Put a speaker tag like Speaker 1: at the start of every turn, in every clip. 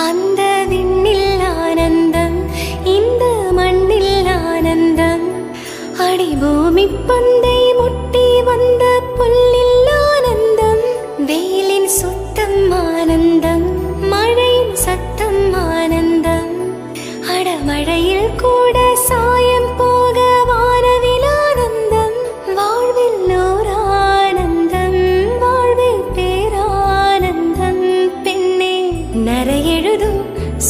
Speaker 1: அந்த விண்ணில் ஆனந்தம், இந்த மண்ணில் ஆனந்தம். அடி பூமி பந்தை முட்டி வந்த புல்லில் ஆனந்தம். வெயிலின் சுத்தம் ஆனந்தம், மழையின் சத்தம் ஆனந்தம். அடமழையில் கூட சாயம் போக வானவில் ஆனந்தம். வாழ்வில் ஓர் ஆனந்தம், வாழ்வில் பேரானந்தம். பெண்ணே நரையெழுதும்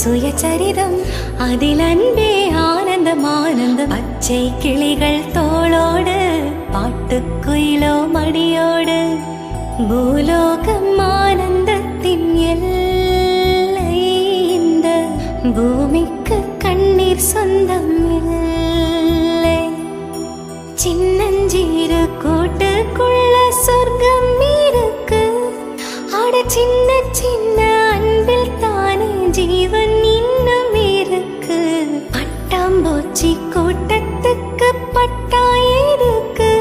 Speaker 1: சுயசரிதம், அதில் அன்பே ஆனந்தம் ஆனந்தம். பச்சை கிளிகள் தோளோடு, பாட்டுக்குயிலோ மடியோடு. பூலோகம் ஆனந்தத்தின் எல்லை, இந்த பூமிக்கு கண்ணீர் சொந்தம் இல்லை. சின்னஞ்சீரு கூட்டுக்குள்ள சொர்க்கம் இருக்கு. அட சின்ன சின்ன அன்பில் தானே ஜீவன் இன்னும் இருக்கு. பட்டாம்பூச்சி கூட்டத்துக்கு பட்டா இருக்கு.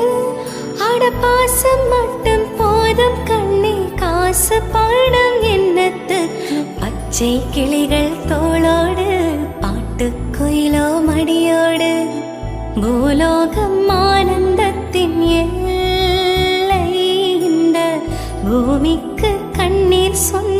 Speaker 1: அட பாசம் மட்டும் போதும் கண்ணே, காசு பணம் என்னத்துக்கு. பச்சை கிளிகள் தோளோடு, பாட்டுக்குயிலோ மடியோடு. பூலோகம் ஆனந்தத்தின் எல்லை, இந்த பூமிக்கு கண்ணீர் சொந்த